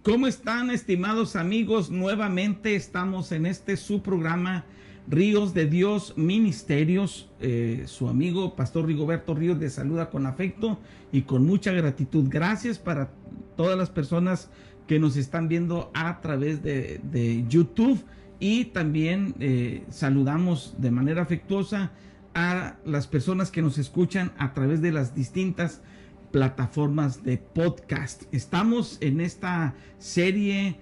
¿Cómo están, estimados amigos? Nuevamente estamos en su programa Ríos de Dios Ministerios. Su amigo Pastor Rigoberto Ríos les saluda con afecto y con mucha gratitud. Gracias para todas las personas que nos están viendo a través de YouTube, y también saludamos de manera afectuosa a las personas que nos escuchan a través de las distintas plataformas de podcast. Estamos en esta serie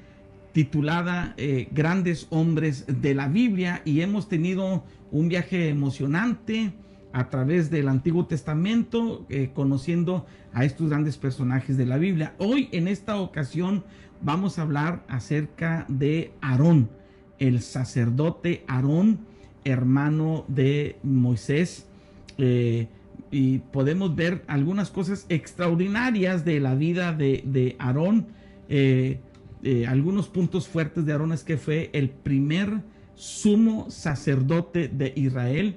titulada Grandes Hombres de la Biblia, y hemos tenido un viaje emocionante a través del Antiguo Testamento, conociendo a estos grandes personajes de la Biblia. Hoy, en esta ocasión, vamos a hablar acerca de Aarón, el sacerdote Aarón, hermano de Moisés. Y podemos ver algunas cosas extraordinarias de la vida de Aarón. Algunos puntos fuertes de Aarón es que fue el primer sumo sacerdote de Israel.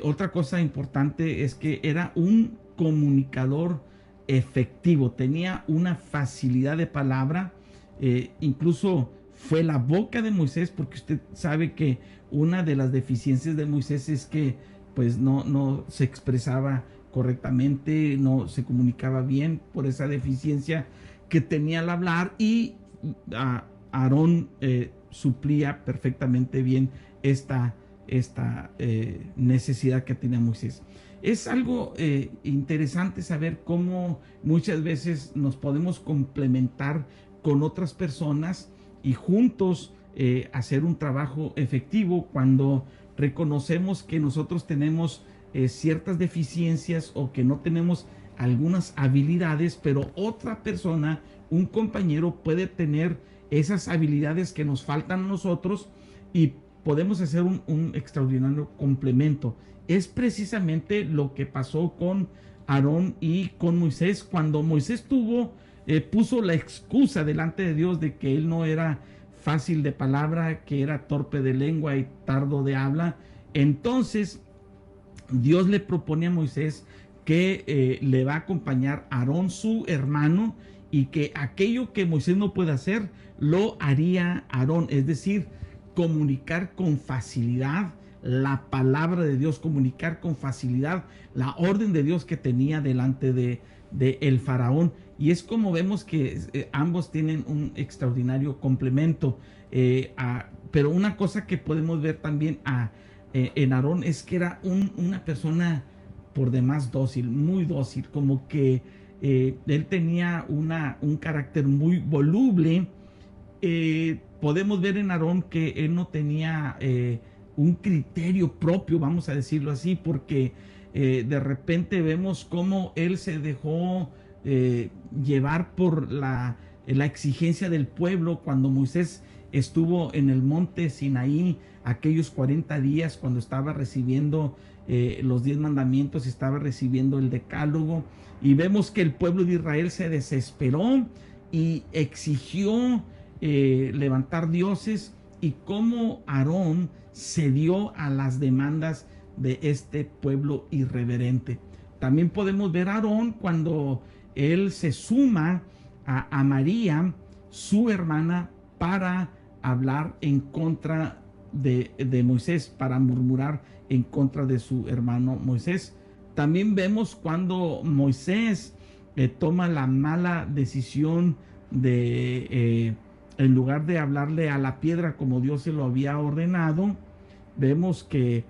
Otra cosa importante es que era un comunicador efectivo, tenía una facilidad de palabra, incluso fue la boca de Moisés, porque usted sabe que una de las deficiencias de Moisés es que pues no se expresaba correctamente, no se comunicaba bien por esa deficiencia que tenía al hablar, y Aarón suplía perfectamente bien esta necesidad que tenía Moisés. Es algo interesante saber cómo muchas veces nos podemos complementar con otras personas y juntos hacer un trabajo efectivo cuando reconocemos que nosotros tenemos ciertas deficiencias o que no tenemos algunas habilidades, pero otra persona, un compañero, puede tener esas habilidades que nos faltan a nosotros y podemos hacer un extraordinario complemento. Es precisamente lo que pasó con Aarón y con Moisés. Cuando Moisés puso la excusa delante de Dios de que él no era fácil de palabra, que era torpe de lengua y tardo de habla, entonces Dios le propone a Moisés que le va a acompañar a Aarón, su hermano, y que aquello que Moisés no puede hacer lo haría Aarón, es decir, comunicar con facilidad la palabra de Dios, comunicar con facilidad la orden de Dios que tenía delante de el faraón. Y es como vemos que ambos tienen un extraordinario complemento. Pero una cosa que podemos ver también en Aarón es que era una persona por demás dócil, muy dócil, como que él tenía un carácter muy voluble. Podemos ver en Aarón que él no tenía un criterio propio, vamos a decirlo así, porque de repente vemos cómo él se dejó llevar por la exigencia del pueblo. Cuando Moisés estuvo en el monte Sinaí aquellos 40 días, cuando estaba recibiendo los 10 mandamientos, estaba recibiendo el decálogo, y vemos que el pueblo de Israel se desesperó y exigió levantar dioses, y cómo Aarón cedió a las demandas de este pueblo irreverente. También podemos ver a Aarón cuando él se suma a María, su hermana, para hablar en contra de Moisés, para murmurar en contra de su hermano Moisés. También vemos cuando Moisés toma la mala decisión de en lugar de hablarle a la piedra como Dios se lo había ordenado. Vemos que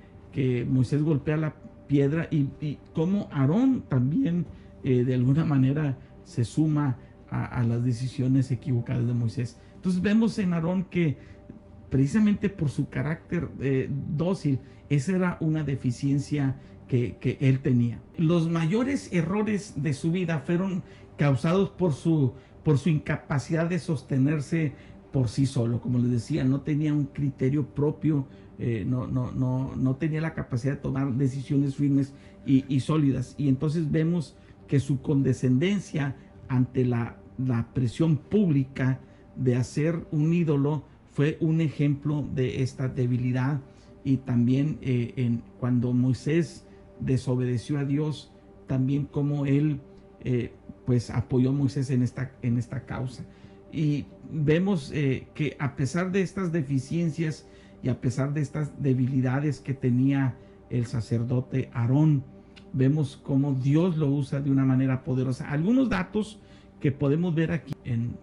Moisés golpea la piedra, y como Aarón también de alguna manera se suma a las decisiones equivocadas de Moisés. Entonces vemos en Aarón que precisamente por su carácter dócil, esa era una deficiencia que él tenía. Los mayores errores de su vida fueron causados por su incapacidad de sostenerse por sí solo. Como les decía, no tenía un criterio propio, no tenía la capacidad de tomar decisiones firmes y sólidas. Y entonces vemos que su condescendencia ante la presión pública de hacer un ídolo fue un ejemplo de esta debilidad. Y también cuando Moisés desobedeció a Dios, también como él pues apoyó a Moisés en esta causa. Y vemos que a pesar de estas deficiencias y a pesar de estas debilidades que tenía el sacerdote Aarón, vemos cómo Dios lo usa de una manera poderosa. Algunos datos que podemos ver aquí en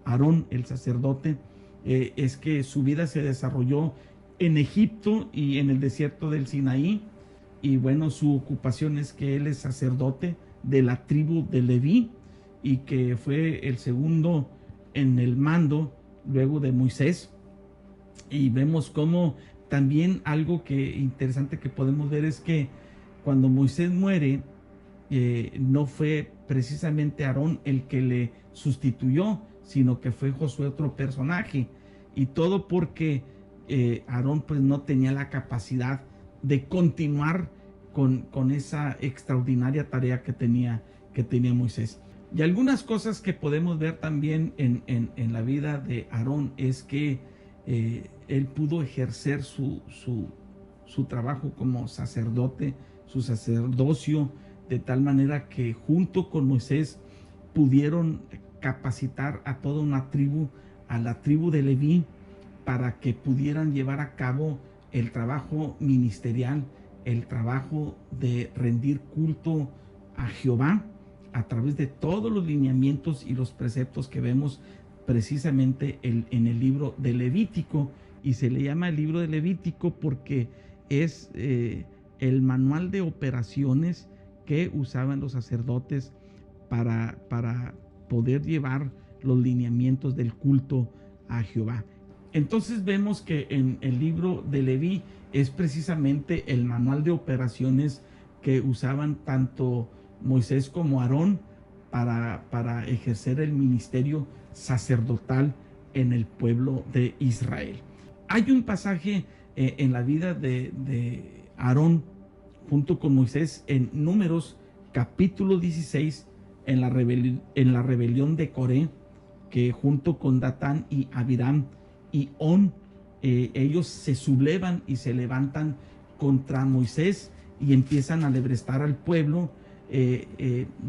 Aarón, el sacerdote, es que su vida se desarrolló en Egipto y en el desierto del Sinaí. Y bueno, su ocupación es que él es sacerdote de la tribu de Leví y que fue el segundo en el mando luego de Moisés. Y vemos cómo también algo que interesante que podemos ver es que cuando Moisés muere, no fue precisamente Aarón el que le sustituyó, sino que fue Josué, otro personaje. Y todo porque Aarón pues no tenía la capacidad de continuar con esa extraordinaria tarea que tenía Moisés. Y algunas cosas que podemos ver también en la vida de Aarón es que él pudo ejercer su trabajo como sacerdote, su sacerdocio, de tal manera que junto con Moisés pudieron capacitar a toda una tribu, a la tribu de Leví, para que pudieran llevar a cabo el trabajo ministerial, el trabajo de rendir culto a Jehová a través de todos los lineamientos y los preceptos que vemos precisamente en el libro de Levítico. Y se le llama el libro de Levítico porque es el manual de operaciones que usaban los sacerdotes para poder llevar los lineamientos del culto a Jehová. Entonces vemos que en el libro de Leví es precisamente el manual de operaciones que usaban tanto Moisés como Aarón para ejercer el ministerio sacerdotal en el pueblo de Israel. Hay un pasaje en la vida de Aarón junto con Moisés en Números capítulo 16, en la rebelión de Coré, que junto con Datán y Abiram y On, ellos se sublevan y se levantan contra Moisés y empiezan a lebrestar al pueblo,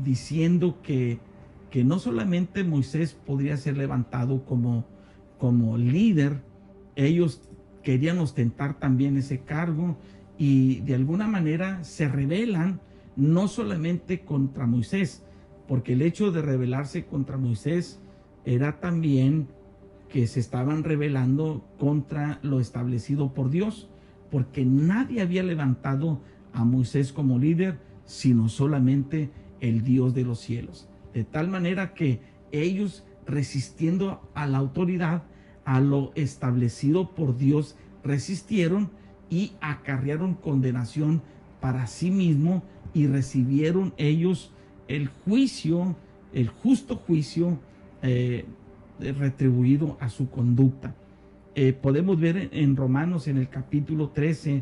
diciendo que no solamente Moisés podría ser levantado como líder, ellos querían ostentar también ese cargo y de alguna manera se rebelan no solamente contra Moisés, porque el hecho de rebelarse contra Moisés era también que se estaban rebelando contra lo establecido por Dios, porque nadie había levantado a Moisés como líder, sino solamente el Dios de los cielos. De tal manera que ellos, resistiendo a la autoridad, a lo establecido por Dios, resistieron y acarrearon condenación para sí mismo y recibieron ellos el juicio, el justo juicio retribuido a su conducta. Podemos ver en Romanos en el capítulo 13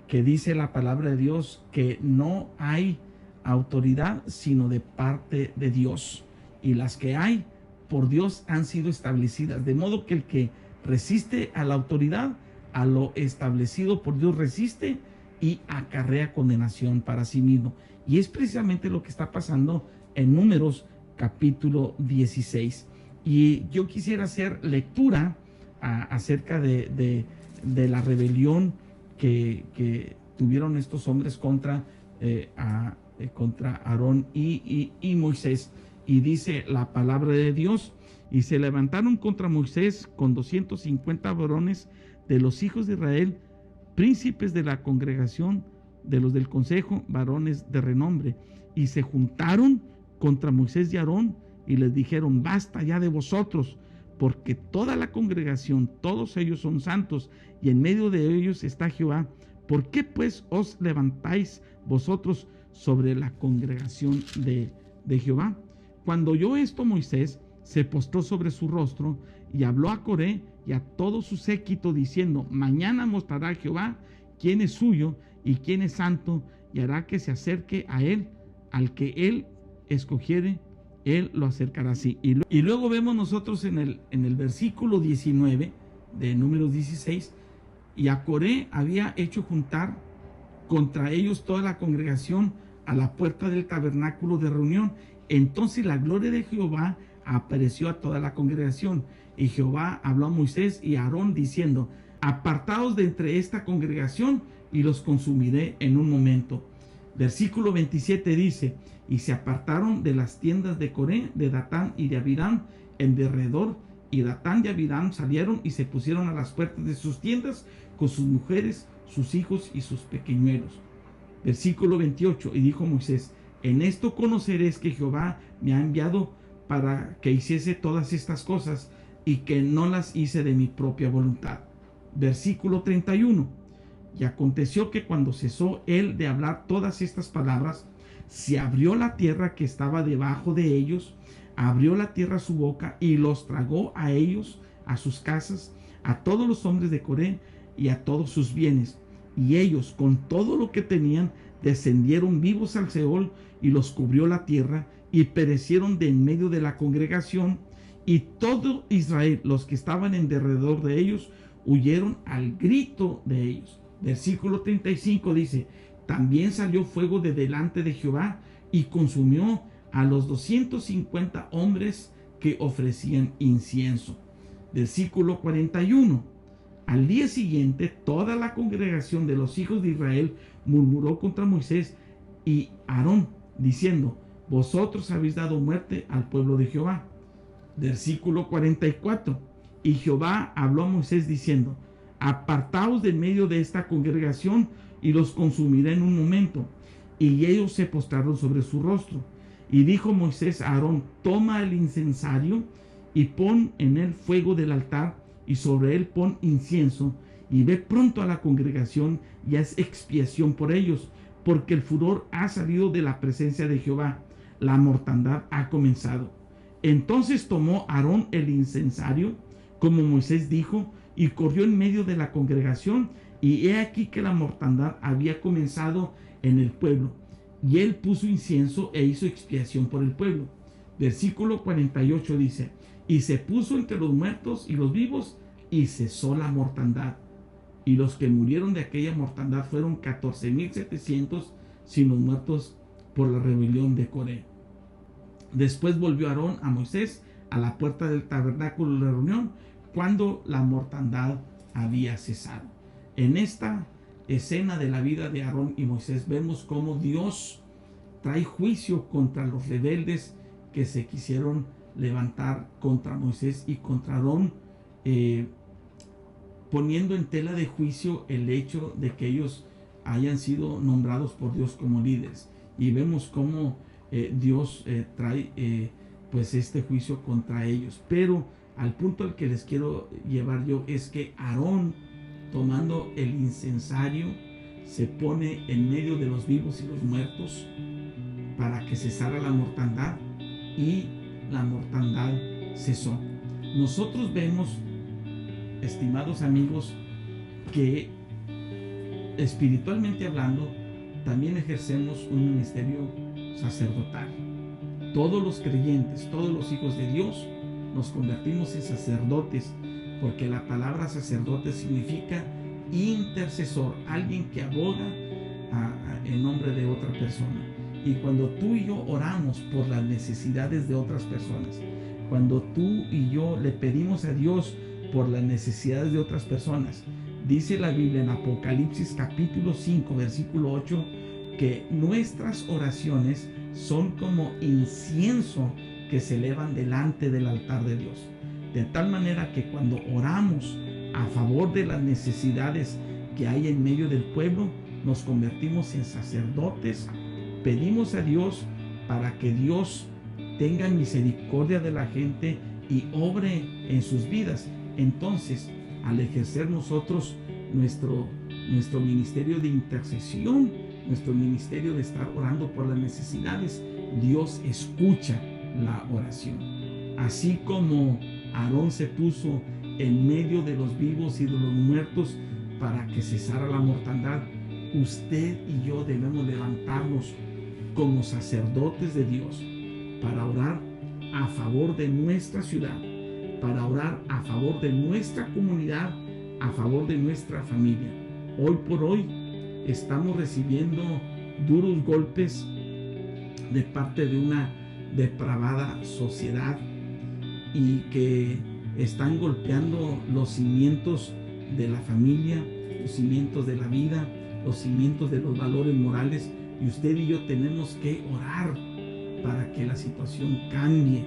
que dice la palabra de Dios que no hay autoridad sino de parte de Dios, y las que hay por Dios han sido establecidas, de modo que el que resiste a la autoridad, a lo establecido por Dios, resiste y acarrea condenación para sí mismo. Y es precisamente lo que está pasando en Números capítulo 16. Y yo quisiera hacer lectura acerca de la rebelión que tuvieron estos hombres contra Aarón y Moisés. Y dice la palabra de Dios: y se levantaron contra Moisés con 250 varones de los hijos de Israel, príncipes de la congregación, de los del consejo, varones de renombre, y se juntaron contra Moisés y Aarón y les dijeron: basta ya de vosotros, porque toda la congregación, todos ellos son santos, y en medio de ellos está Jehová. ¿Por qué pues os levantáis vosotros sobre la congregación de Jehová? Cuando oyó esto, Moisés se postró sobre su rostro y habló a Coré y a todo su séquito diciendo: mañana mostrará Jehová quién es suyo y quién es santo, y hará que se acerque a él, al que él escogiere, él lo acercará así. Y luego vemos nosotros en el versículo 19 de Números 16: y a Coré había hecho juntar contra ellos toda la congregación a la puerta del tabernáculo de reunión. Entonces la gloria de Jehová apareció a toda la congregación. Y Jehová habló a Moisés y a Aarón diciendo: apartaos de entre esta congregación y los consumiré en un momento. Versículo 27 dice: y se apartaron de las tiendas de Coré, de Datán y de Abiram en derredor, y Datán y Abiram salieron y se pusieron a las puertas de sus tiendas con sus mujeres, sus hijos y sus pequeñuelos. Versículo 28, y dijo Moisés: en esto conoceréis que Jehová me ha enviado para que hiciese todas estas cosas, y que no las hice de mi propia voluntad. Versículo 31, y aconteció que cuando cesó él de hablar todas estas palabras, se abrió la tierra que estaba debajo de ellos, abrió la tierra su boca y los tragó a ellos, a sus casas, a todos los hombres de Coré y a todos sus bienes. Y ellos, con todo lo que tenían, descendieron vivos al Seol, y los cubrió la tierra, y perecieron de en medio de la congregación. Y todo Israel, los que estaban en derredor de ellos, huyeron al grito de ellos. Versículo 35 dice: también salió fuego de delante de Jehová, y consumió a los 250 hombres que ofrecían incienso. Versículo 41. Al día siguiente, toda la congregación de los hijos de Israel murmuró contra Moisés y Aarón, diciendo: vosotros habéis dado muerte al pueblo de Jehová. Versículo 44. Y Jehová habló a Moisés diciendo: apartaos de en medio de esta congregación, y los consumiré en un momento. Y ellos se postraron sobre su rostro. Y dijo Moisés a Aarón: toma el incensario y pon en él fuego del altar, y sobre él pon incienso, y ve pronto a la congregación y haz expiación por ellos, porque el furor ha salido de la presencia de Jehová, la mortandad ha comenzado. Entonces tomó Aarón el incensario, como Moisés dijo, y corrió en medio de la congregación, y he aquí que la mortandad había comenzado en el pueblo, y él puso incienso e hizo expiación por el pueblo. Versículo 48 dice: y se puso entre los muertos y los vivos, y cesó la mortandad. Y los que murieron de aquella mortandad fueron 14,700, sin los muertos por la rebelión de Coré. Después volvió Aarón a Moisés a la puerta del tabernáculo de la reunión, cuando la mortandad había cesado. En esta escena de la vida de Aarón y Moisés vemos cómo Dios trae juicio contra los rebeldes que se quisieron levantar contra Moisés y contra Aarón, poniendo en tela de juicio el hecho de que ellos hayan sido nombrados por Dios como líderes. Y vemos cómo Dios trae pues este juicio contra ellos. Pero al punto al que les quiero llevar yo es que Aarón, tomando el incensario, se pone en medio de los vivos y los muertos para que cesara la mortandad, y la mortandad cesó. Nosotros vemos, estimados amigos, que espiritualmente hablando también ejercemos un ministerio sacerdotal. Todos los creyentes, todos los hijos de Dios, nos convertimos en sacerdotes, porque la palabra sacerdote significa intercesor, alguien que aboga en nombre de otra persona. Y cuando tú y yo oramos por las necesidades de otras personas, cuando tú y yo le pedimos a Dios por las necesidades de otras personas, dice la Biblia en Apocalipsis capítulo 5 versículo 8 que nuestras oraciones son como incienso que se elevan delante del altar de Dios. De tal manera que cuando oramos a favor de las necesidades que hay en medio del pueblo, nos convertimos en sacerdotes. Pedimos a Dios para que Dios tenga misericordia de la gente y obre en sus vidas. Entonces, al ejercer nosotros nuestro ministerio de intercesión, nuestro ministerio de estar orando por las necesidades, Dios escucha la oración. Así como Aarón se puso en medio de los vivos y de los muertos para que cesara la mortandad, usted y yo debemos levantarnos como sacerdotes de Dios para orar a favor de nuestra ciudad, para orar a favor de nuestra comunidad, a favor de nuestra familia. Hoy por hoy estamos recibiendo duros golpes de parte de una depravada sociedad y que están golpeando los cimientos de la familia, los cimientos de la vida, los cimientos de los valores morales, y usted y yo tenemos que orar para que la situación cambie.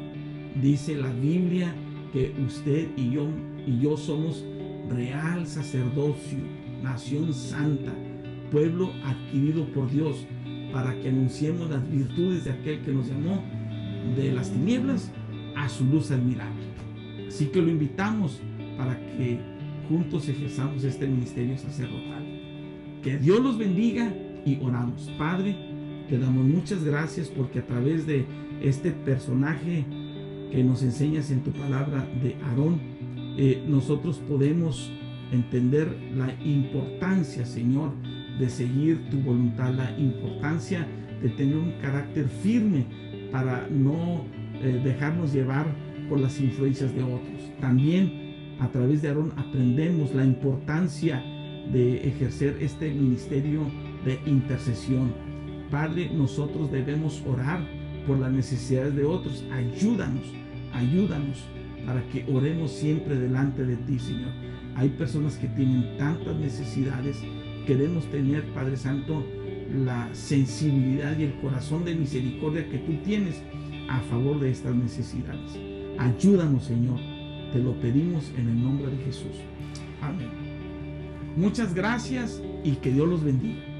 Dice la Biblia que usted y yo somos real sacerdocio, nación santa, pueblo adquirido por Dios, para que anunciemos las virtudes de aquel que nos llamó de las tinieblas a su luz admirable. Así que lo invitamos para que juntos ejerzamos este ministerio sacerdotal. Que Dios los bendiga y oramos. Padre, te damos muchas gracias porque a través de este personaje que nos enseñas en tu palabra de Aarón, nosotros podemos entender la importancia, Señor, de seguir tu voluntad, la importancia de tener un carácter firme para no dejarnos llevar por las influencias de otros. También a través de Aarón aprendemos la importancia de ejercer este ministerio de intercesión. Padre, nosotros debemos orar por las necesidades de otros. Ayúdanos para que oremos siempre delante de ti, Señor. Hay personas que tienen tantas necesidades. Queremos tener, Padre Santo, la sensibilidad y el corazón de misericordia que tú tienes a favor de estas necesidades. Ayúdanos, Señor. Te lo pedimos en el nombre de Jesús. Amén. Muchas gracias y que Dios los bendiga.